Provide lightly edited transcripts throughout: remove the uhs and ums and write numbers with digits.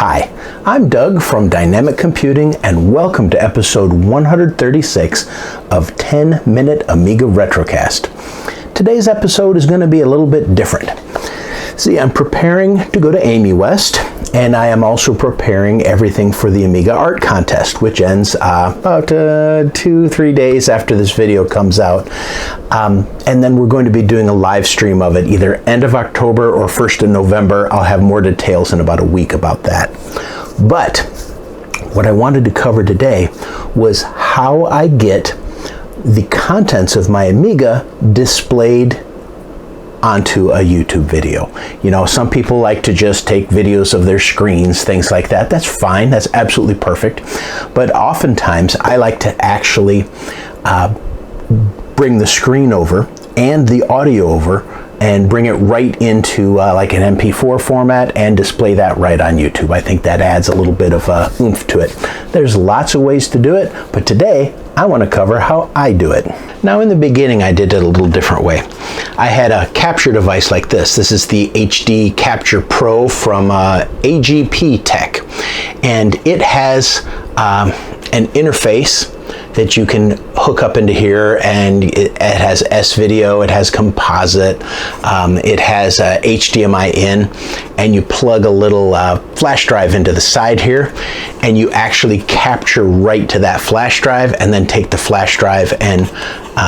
Hi, I'm Doug from Dynamic Computing and welcome to episode 136 of 10-Minute Amiga Retrocast. Today's episode is going to be a little bit different. See, I'm preparing to go to AmiWest, and I am also preparing everything for the Amiga Art Contest, which ends about 2-3 days after this video comes out. And then we're going to be doing a live stream of it, either end of October or 1st of November. I'll have more details in about a week about that. But what I wanted to cover today was how I get the contents of my Amiga displayed onto a YouTube video. You know, some people like to just take videos of their screens, things like that. That's fine, that's absolutely perfect. But oftentimes I like to actually bring the screen over and the audio over and bring it right into like an MP4 format and display that right on YouTube. I think that adds a little bit of oomph to it. There's lots of ways to do it, but today I want to cover how I do it. Now, in the beginning, I did it a little different way. I had a capture device like this. This is the HD Capture Pro from AGP Tech, and it has an interface that you can hook up into here, and it has S-Video, it has composite, it has HDMI in, and you plug a little flash drive into the side here, and you actually capture right to that flash drive, and then take the flash drive and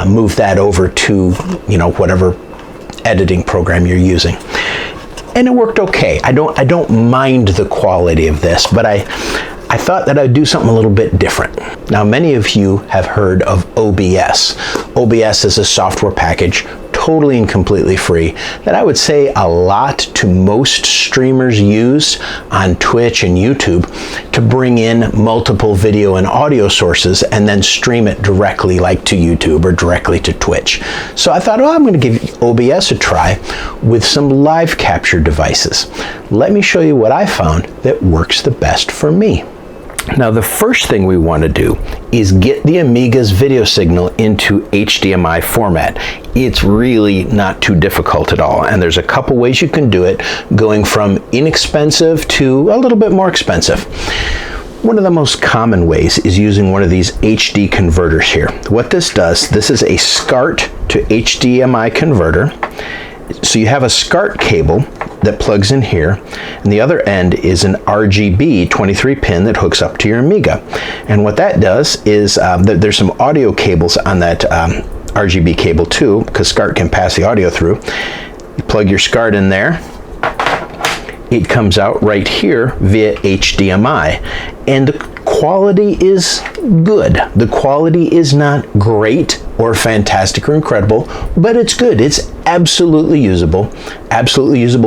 move that over to, you know, whatever editing program you're using. And it worked okay. I don't mind the quality of this, but I thought that I'd do something a little bit different. Now, many of you have heard of OBS. OBS is a software package, totally and completely free, that I would say a lot to most streamers use on Twitch and YouTube to bring in multiple video and audio sources and then stream it directly, like to YouTube or directly to Twitch. So I thought, well, I'm going to give OBS a try with some live capture devices. Let me show you what I found that works the best for me. Now, the first thing we want to do is get the Amiga's video signal into HDMI format. It's really not too difficult at all, and there's a couple ways you can do it, going from inexpensive to a little bit more expensive. One of the most common ways is using one of these HD converters here. What this does, this is a SCART to HDMI converter. So you have a SCART cable that plugs in here, and the other end is an RGB 23 pin that hooks up to your Amiga. And what that does is there's some audio cables on that RGB cable too, because SCART can pass the audio through. You plug your SCART in there, it comes out right here via HDMI, and the quality is good. The quality is not great or fantastic or incredible, but it's good. It's absolutely usable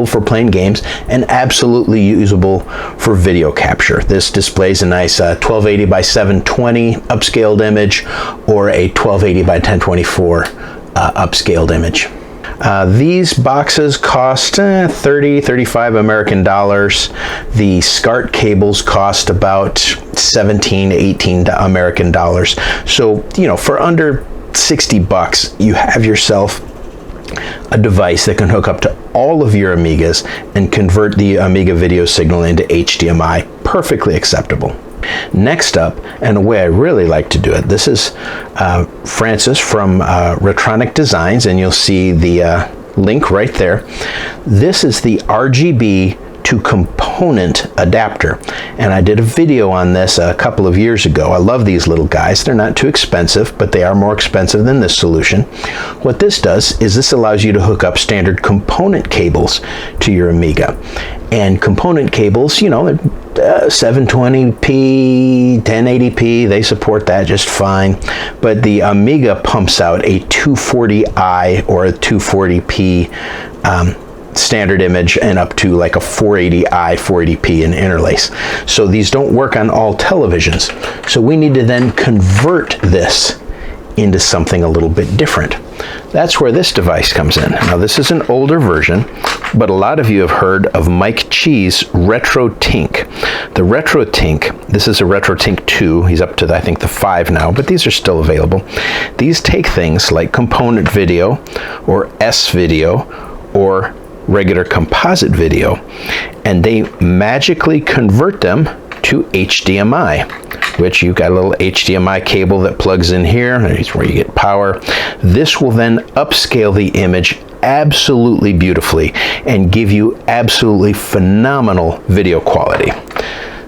for playing games, and absolutely usable for video capture. This displays a nice 1280 by 720 upscaled image, or a 1280 by 1024 upscaled image. These boxes cost $30-35 American dollars. The SCART cables cost about $17-18 American dollars. So, you know, for under 60 bucks, you have yourself a device that can hook up to all of your Amigas and convert the Amiga video signal into HDMI. Perfectly acceptable. Next up, and a way I really like to do it, this is Francis from Retrotink Designs, and you'll see the link right there. This is the RGB to component adapter, and I did a video on this a couple of years ago. I love these little guys. They're not too expensive, but they are more expensive than this solution. What this does is this allows you to hook up standard component cables to your Amiga. And component cables, you know, 720p, 1080p, they support that just fine. But the Amiga pumps out a 240i or a 240p standard image, and up to like a 480i, 480p in interlace. So these don't work on all televisions. So we need to then convert this into something a little bit different. That's where this device comes in. Now, this is an older version, but a lot of you have heard of Mike Chi's Retrotink. The Retrotink, this is a Retrotink 2. He's up to, I think, the 5 now, but these are still available. These take things like component video, or S-video, or regular composite video, and they magically convert them to HDMI, which you've got a little HDMI cable that plugs in here. That's where you get power. This will then upscale the image absolutely beautifully and give you absolutely phenomenal video quality.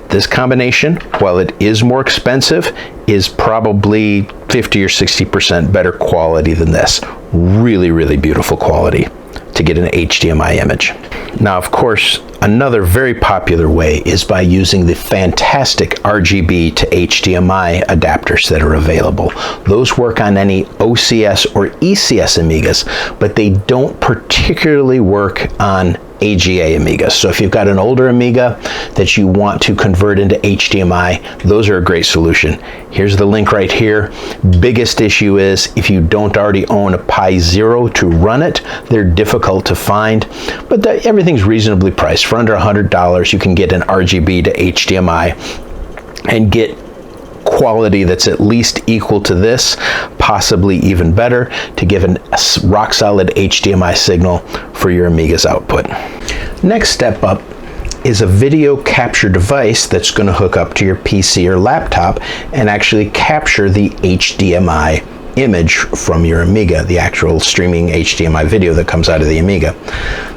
This combination, while it is more expensive, is probably 50 or 60% better quality than this. Really, really beautiful quality to get an HDMI image. Now, of course, another very popular way is by using the fantastic RGB to HDMI adapters that are available. Those work on any OCS or ECS Amigas, but they don't particularly work on AGA Amigas. So if you've got an older Amiga that you want to convert into HDMI, those are a great solution. Here's the link right here. Biggest issue is if you don't already own a Pi Zero to run it, they're difficult to find, but everything's reasonably priced. For under $100, you can get an RGB to HDMI and get quality that's at least equal to this, possibly even better, to give a rock solid HDMI signal for your Amiga's output. Next step up is a video capture device that's going to hook up to your PC or laptop and actually capture the HDMI image from your Amiga, the actual streaming HDMI video that comes out of the Amiga.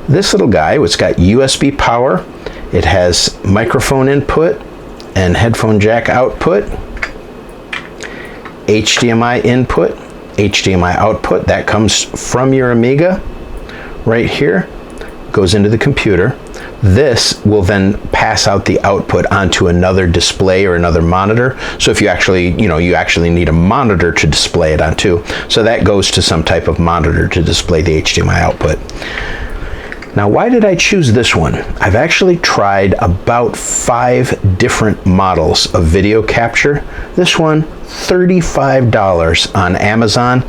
This little guy, it's got USB power, it has microphone input and headphone jack output, HDMI input, HDMI output, that comes from your Amiga right here, goes into the computer. This will then pass out the output onto another display or another monitor. So if you actually, you actually need a monitor to display it onto. So that goes to some type of monitor to display the HDMI output. Now, why did I choose this one? I've actually tried about 5 different models of video capture. This one, $35 on Amazon,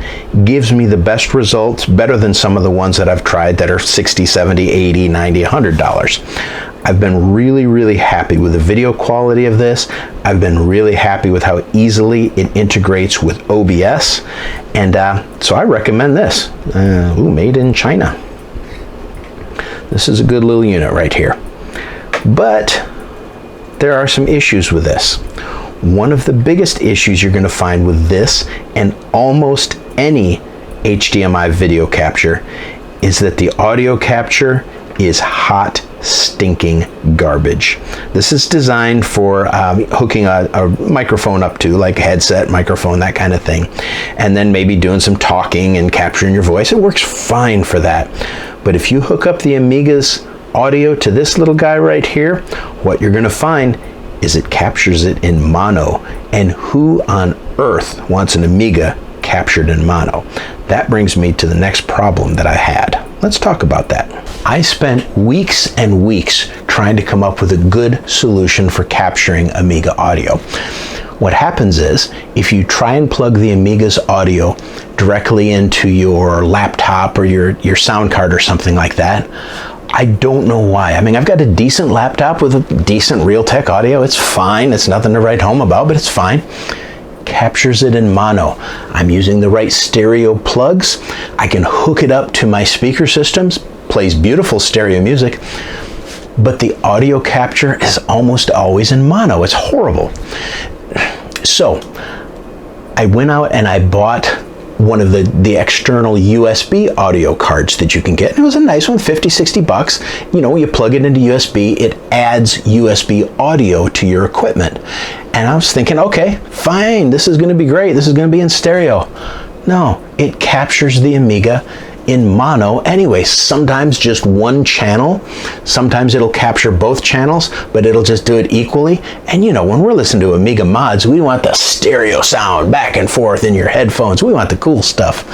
gives me the best results, better than some of the ones that I've tried that are $60, $70, $80, $90, $100. I've been really, really happy with the video quality of this. I've been really happy with how easily it integrates with OBS, and so I recommend this. Made in China. This is a good little unit right here. But there are some issues with this. One of the biggest issues you're going to find with this and almost any HDMI video capture is that the audio capture is hot, stinking garbage. This is designed for hooking a microphone up to, like a headset, microphone, that kind of thing, and then maybe doing some talking and capturing your voice. It works fine for that. But if you hook up the Amiga's audio to this little guy right here, what you're going to find is it captures it in mono. And who on earth wants an Amiga captured in mono? That brings me to the next problem that I had. Let's talk about that. I spent weeks and weeks trying to come up with a good solution for capturing Amiga audio. What happens is, if you try and plug the Amiga's audio directly into your laptop or your sound card or something like that, I don't know why. I mean, I've got a decent laptop with a decent Realtek audio. It's fine. It's nothing to write home about, but it's fine. Captures it in mono. I'm using the right stereo plugs. I can hook it up to my speaker systems. Plays beautiful stereo music. But the audio capture is almost always in mono. It's horrible. So I went out and I bought one of the external USB audio cards that you can get. It was a nice one, 50, 60 bucks. You plug it into USB, it adds USB audio to your equipment. And I was thinking, okay, fine, this is going to be great. This is going to be in stereo. No, it captures the Amiga in mono anyway. Sometimes just one channel. Sometimes it'll capture both channels, but it'll just do it equally. And when we're listening to Amiga mods, we want the stereo sound back and forth in your headphones. We want the cool stuff.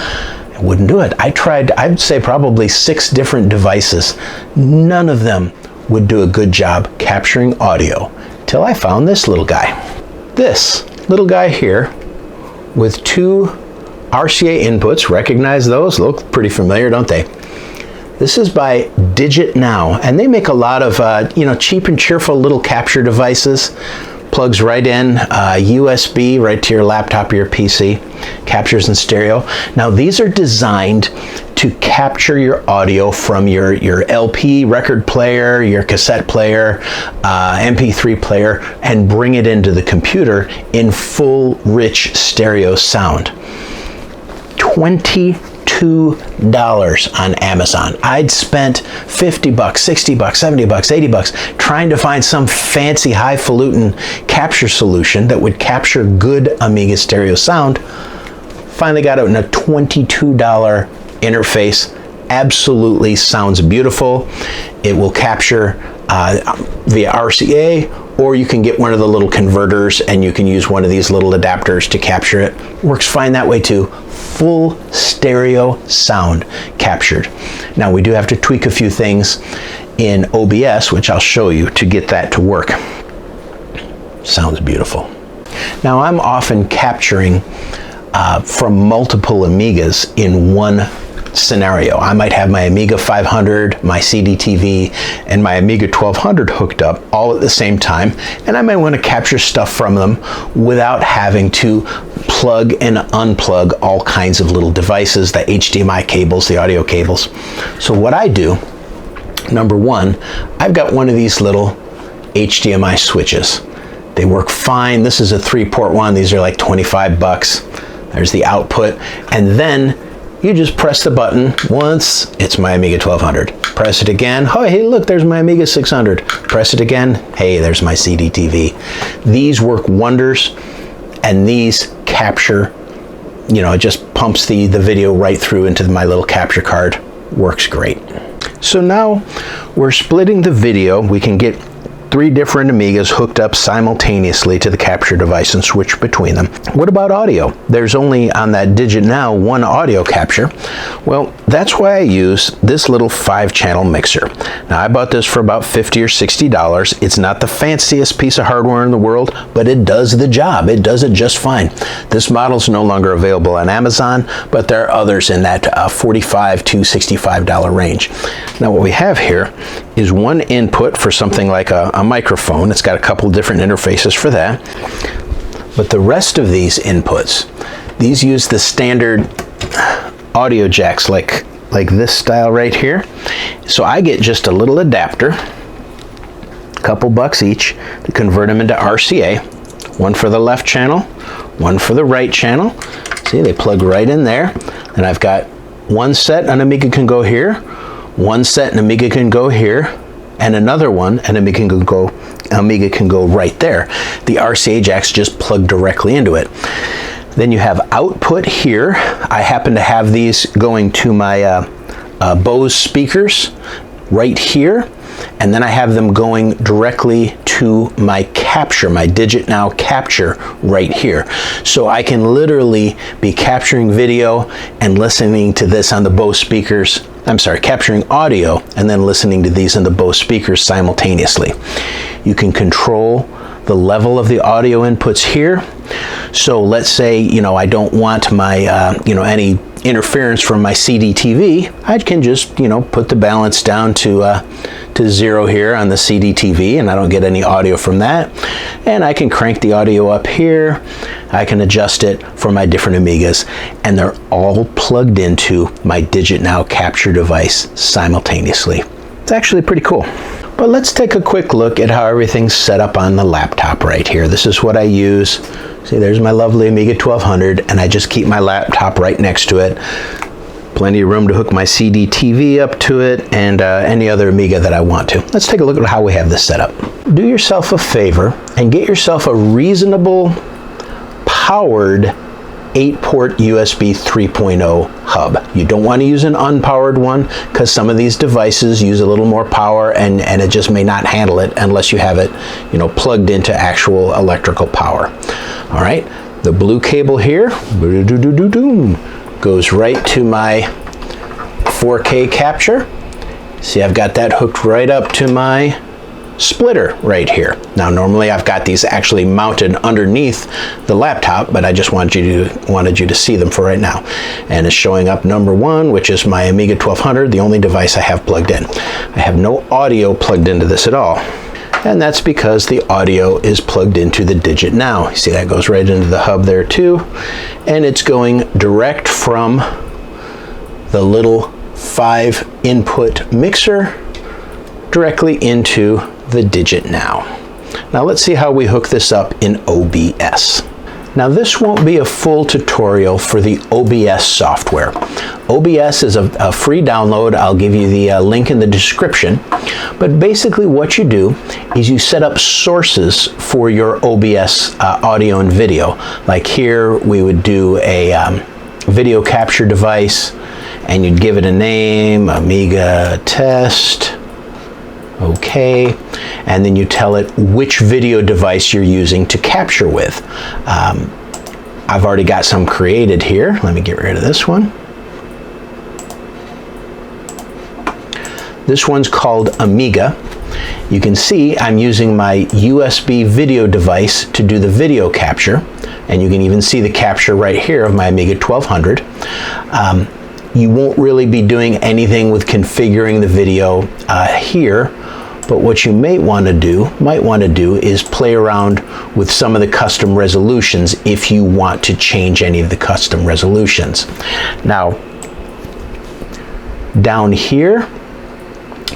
I wouldn't do it. I tried, I'd say probably 6 different devices. None of them would do a good job capturing audio till I found this little guy. This little guy here with 2 RCA inputs. Recognize those? Look pretty familiar, don't they? This is by DigitNow, and they make a lot of cheap and cheerful little capture devices. plugs right in, USB right to your laptop or your PC, captures in stereo. Now these are designed to capture your audio from your LP record player, your cassette player, MP3 player, and bring it into the computer in full rich stereo sound. $22 on Amazon. I'd spent $50, $60, $70, $80 trying to find some fancy highfalutin capture solution that would capture good Amiga stereo sound. Finally got it in a $22 interface. Absolutely sounds beautiful. It will capture via RCA, or you can get one of the little converters and you can use one of these little adapters to capture it. Works fine that way too. Full stereo sound captured. Now we do have to tweak a few things in OBS, which I'll show you, to get that to work. Sounds beautiful. Now I'm often capturing from multiple Amigas in one scenario. I might have my Amiga 500, my CD-TV, and my Amiga 1200 hooked up all at the same time, and I might want to capture stuff from them without having to plug and unplug all kinds of little devices, the HDMI cables, the audio cables. So what I do, number one, I've got one of these little HDMI switches. They work fine. This is a 3-port one. These are like 25 bucks. There's the output, and then you just press the button once, it's my Amiga 1200. Press it again, oh hey look, there's my Amiga 600. Press it again, hey, there's my CD-TV. These work wonders, and these capture, you know, it just pumps the video right through into my little capture card. Works great. So now we're splitting the video. We can get 3 different Amigas hooked up simultaneously to the capture device and switch between them. What about audio? There's only on that DigitNow one audio capture. Well, that's why I use this little 5-channel mixer. Now I bought this for about $50 or $60. It's not the fanciest piece of hardware in the world, but it does the job. It does it just fine. This model is no longer available on Amazon, but there are others in that $45 to $65 range. Now what we have here is one input for something like a microphone. It's got a couple different interfaces for that. But the rest of these inputs, these use the standard audio jacks like this style right here. So I get just a little adapter, a couple bucks each, to convert them into RCA. One for the left channel, one for the right channel. See, they plug right in there. And I've got one set an Amiga can go here, one set an Amiga can go here, and another one an Amiga can go right there. The RCA jacks just plug directly into it. Then you have output here. I happen to have these going to my Bose speakers right here, and then I have them going directly to my capture, my DigitNow capture right here. So I can literally be capturing video and listening to this on the Bose speakers. I'm sorry, capturing audio and then listening to these on the Bose speakers simultaneously. You can control the level of the audio inputs here. So let's say, you know, I don't want my, any interference from my CD-TV. I can just, put the balance down to 0 here on the CD-TV, and I don't get any audio from that. And I can crank the audio up here. I can adjust it for my different Amigas, and they're all plugged into my DigitNow capture device simultaneously. It's actually pretty cool. But let's take a quick look at how everything's set up on the laptop right here. This is what I use. See, there's my lovely Amiga 1200, and I just keep my laptop right next to it. Plenty of room to hook my CD-TV up to it, and any other Amiga that I want to. Let's take a look at how we have this set up. Do yourself a favor and get yourself a reasonable powered 8-port USB 3.0 hub. You don't want to use an unpowered one because some of these devices use a little more power and it just may not handle it unless you have it, plugged into actual electrical power. All right, the blue cable here goes right to my 4K capture. See, I've got that hooked right up to my splitter right here. Now normally I've got these actually mounted underneath the laptop, but I just wanted you to see them for right now. And it's showing up number 1, which is my Amiga 1200, the only device I have plugged in. I have no audio plugged into this at all. and that's because the audio is plugged into the DigitNow. You see that goes right into the hub there too, and it's going direct from the little 5-input mixer directly into the DigitNow. Now let's see how we hook this up in OBS. Now this won't be a full tutorial for the OBS software. OBS is a free download. I'll give you the link in the description. But basically what you do is you set up sources for your OBS audio and video. Like here we would do a video capture device, and you'd give it a name, Amiga Test. Okay, and then you tell it which video device you're using to capture with. I've already got some created here. Let me get rid of this one. This one's called Amiga. You can see I'm using my USB video device to do the video capture, and you can even see the capture right here of my Amiga 1200. You won't really be doing anything with configuring the video here, but what you might want to do is play around with some of the custom resolutions if you want to change any of the custom resolutions. Now, down here,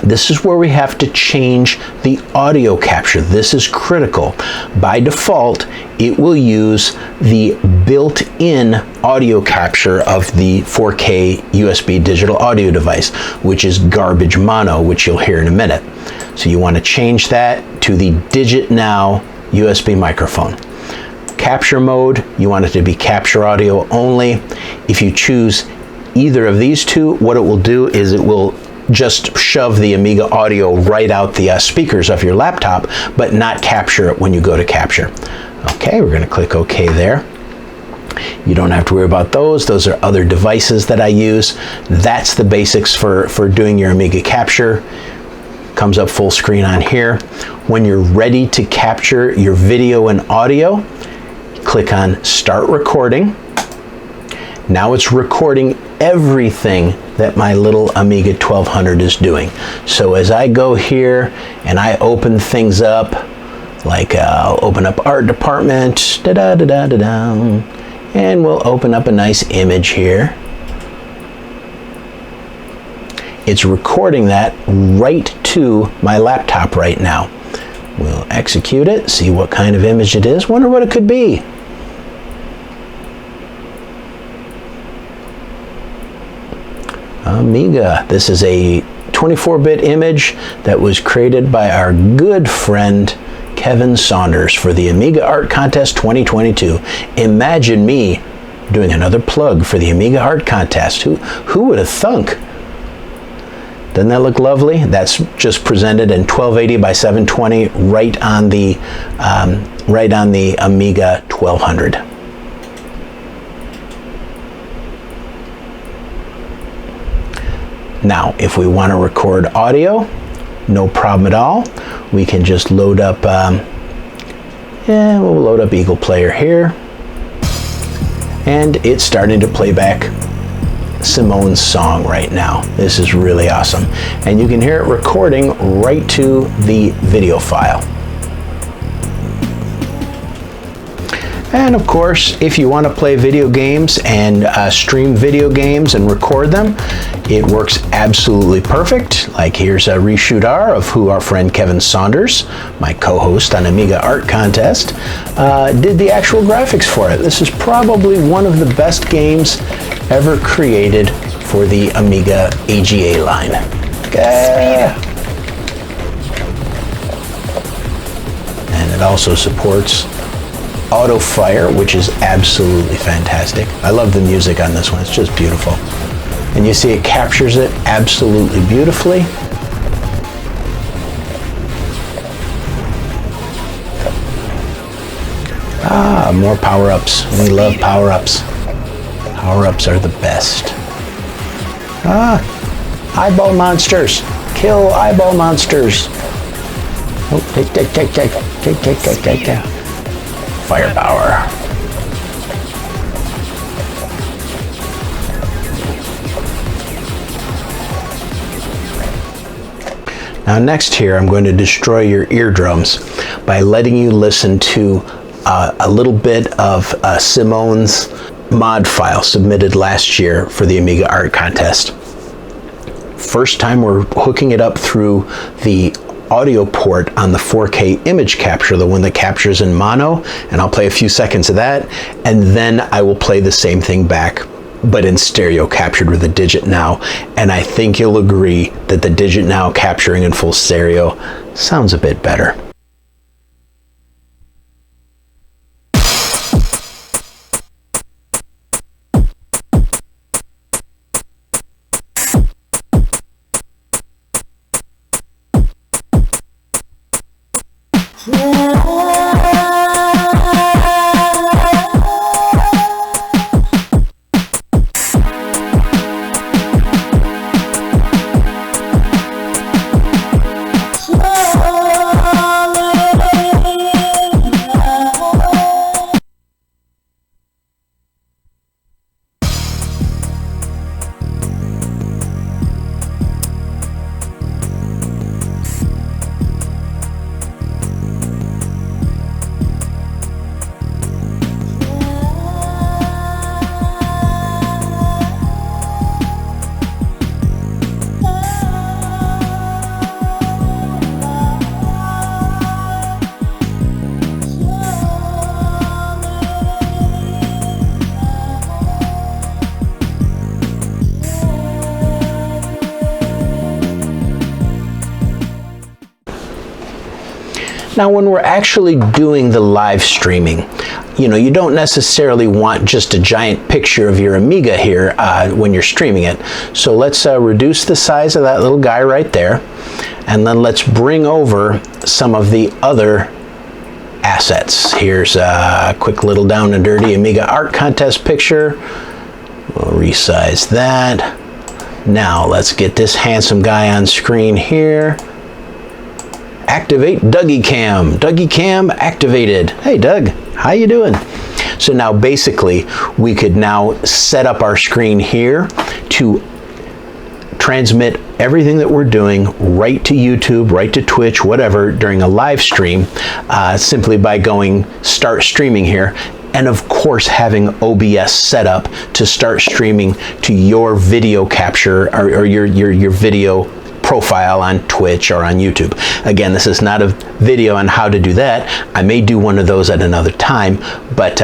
this is where we have to change the audio capture. This is critical. By default, it will use the built-in audio capture of the 4K USB digital audio device, which is garbage mono, which you'll hear in a minute. So you want to change that to the DigitNow USB microphone. Capture mode, you want it to be capture audio only. If you choose either of these two, what it will do is it will just shove the Amiga audio right out the speakers of your laptop, but not capture it when you go to capture. Okay, we're going to click OK there. You don't have to worry about those. Those are other devices that I use. That's the basics for doing your Amiga capture. Comes up full screen on here. When you're ready to capture your video and audio, click on Start Recording. Now it's recording everything that my little Amiga 1200 is doing. So as I go here and I open things up, like I'll open up Art Department, and we'll open up a nice image here. It's recording that right to my laptop right now. We'll execute it, see what kind of image it is. Wonder what it could be. Amiga. This is a 24-bit image that was created by our good friend Kevin Saunders for the Amiga Art Contest 2022. Imagine me doing another plug for the Amiga Art Contest. Who would have thunk? Doesn't that look lovely? That's just presented in 1280 by 720 right on the Amiga 1200. Now, if we want to record audio, no problem at all. We can just load up, we'll load up Eagle Player here. And it's starting to play back Simone's song right now. This is really awesome. And you can hear it recording right to the video file. And of course, if you want to play video games and stream video games and record them, it works absolutely perfect. Like here's a reshoot R of who our friend Kevin Saunders, my co-host on Amiga Art Contest, did the actual graphics for it. This is probably one of the best games ever created for the Amiga AGA line. And it also supports auto fire, which is absolutely fantastic. I love the music on this one. It's just beautiful. And you see it captures it absolutely beautifully. More power-ups. We love power-ups. Power-ups are the best. Eyeball monsters. Kill eyeball monsters. Oh, take. Firepower. Now next here, I'm going to destroy your eardrums by letting you listen to a little bit of Simone's mod file submitted last year for the Amiga Art Contest. First time we're hooking it up through the audio port on the 4K image capture, the one that captures in mono, and I'll play a few seconds of that, and then I will play the same thing back, but in stereo, captured with the DigitNow. And I think you'll agree that the DigitNow capturing in full stereo sounds a bit better. Now, when we're actually doing the live streaming, you don't necessarily want just a giant picture of your Amiga here when you're streaming it. So let's reduce the size of that little guy right there, and then let's bring over some of the other assets. Here's a quick little down and dirty Amiga Art Contest picture. We'll resize that. Now let's get this handsome guy on screen here. Activate Dougie Cam. Dougie Cam activated. Hey Doug, how you doing? So now basically we could now set up our screen here to transmit everything that we're doing right to YouTube, right to Twitch, whatever, during a live stream, simply by going start streaming here. And of course having OBS set up to start streaming to your video capture or your video profile on Twitch or on YouTube. Again, this is not a video on how to do that. I may do one of those at another time, but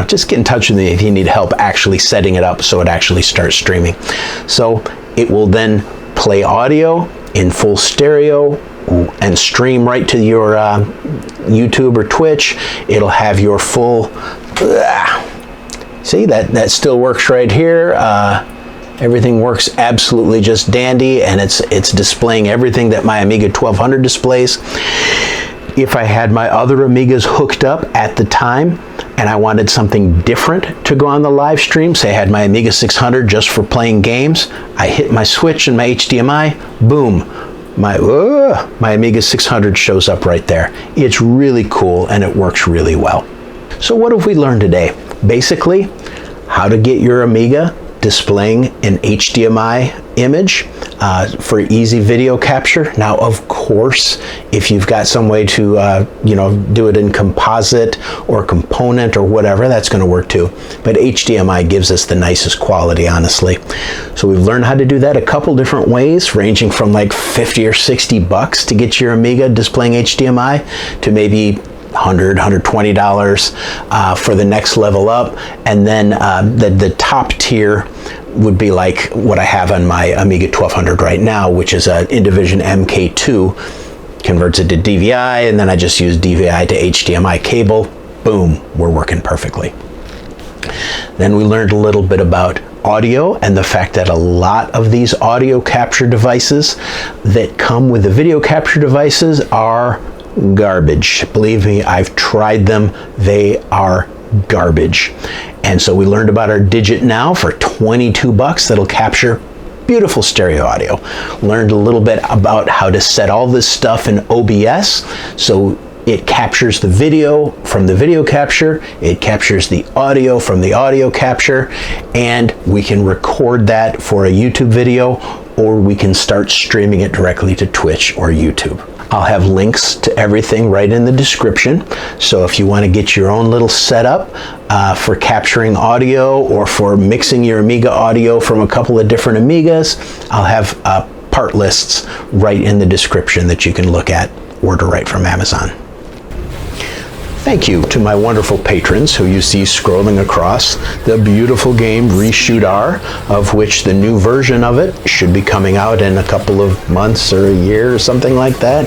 just get in touch with me if you need help actually setting it up so it actually starts streaming. So it will then play audio in full stereo and stream right to your YouTube or Twitch. It'll have your full, see that still works right here. Everything works absolutely just dandy, and it's displaying everything that my Amiga 1200 displays. If I had my other Amigas hooked up at the time and I wanted something different to go on the live stream, say I had my Amiga 600 just for playing games, I hit my switch and my HDMI, boom, my Amiga 600 shows up right there. It's really cool and it works really well. So what have we learned today? Basically, how to get your Amiga displaying an HDMI image for easy video capture. Now, of course, if you've got some way to do it in composite or component or whatever, that's going to work too. But HDMI gives us the nicest quality, honestly. So we've learned how to do that a couple different ways, ranging from like 50 or 60 bucks to get your Amiga displaying HDMI to maybe $100, $120 for the next level up, and then the top tier would be like what I have on my Amiga 1200 right now, which is an Intellivision MK2, converts it to DVI, and then I just use DVI to HDMI cable. Boom, we're working perfectly. Then we learned a little bit about audio and the fact that a lot of these audio capture devices that come with the video capture devices are garbage. Believe me, I've tried them. They are garbage. And so we learned about our DigitNow for 22 bucks that'll capture beautiful stereo audio. Learned a little bit about how to set all this stuff in OBS so it captures the video from the video capture, it captures the audio from the audio capture, and we can record that for a YouTube video or we can start streaming it directly to Twitch or YouTube. I'll have links to everything right in the description, so if you want to get your own little setup for capturing audio or for mixing your Amiga audio from a couple of different Amigas, I'll have part lists right in the description that you can look at, order right from Amazon. Thank you to my wonderful patrons who you see scrolling across the beautiful game Reshoot R, of which the new version of it should be coming out in a couple of months or a year or something like that.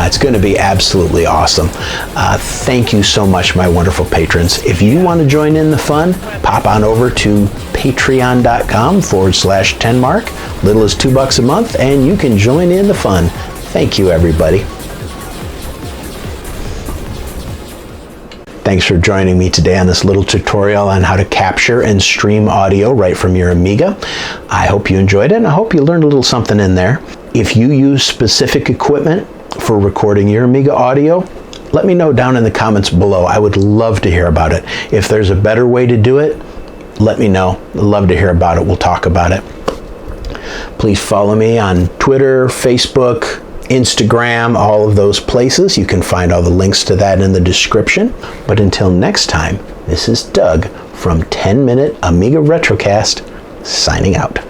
It's going to be absolutely awesome. Thank you so much, my wonderful patrons. If you want to join in the fun, pop on over to patreon.com/10mark, little as $2 a month, and you can join in the fun. Thank you, everybody. Thanks for joining me today on this little tutorial on how to capture and stream audio right from your Amiga. I hope you enjoyed it, and I hope you learned a little something in there. If you use specific equipment for recording your Amiga audio, let me know down in the comments below. I would love to hear about it. If there's a better way to do it, let me know. I'd love to hear about it. We'll talk about it. Please follow me on Twitter, Facebook, Instagram, all of those places. You can find all the links to that in the description. But until next time, this is Doug from 10 Minute Amiga Retrocast, signing out.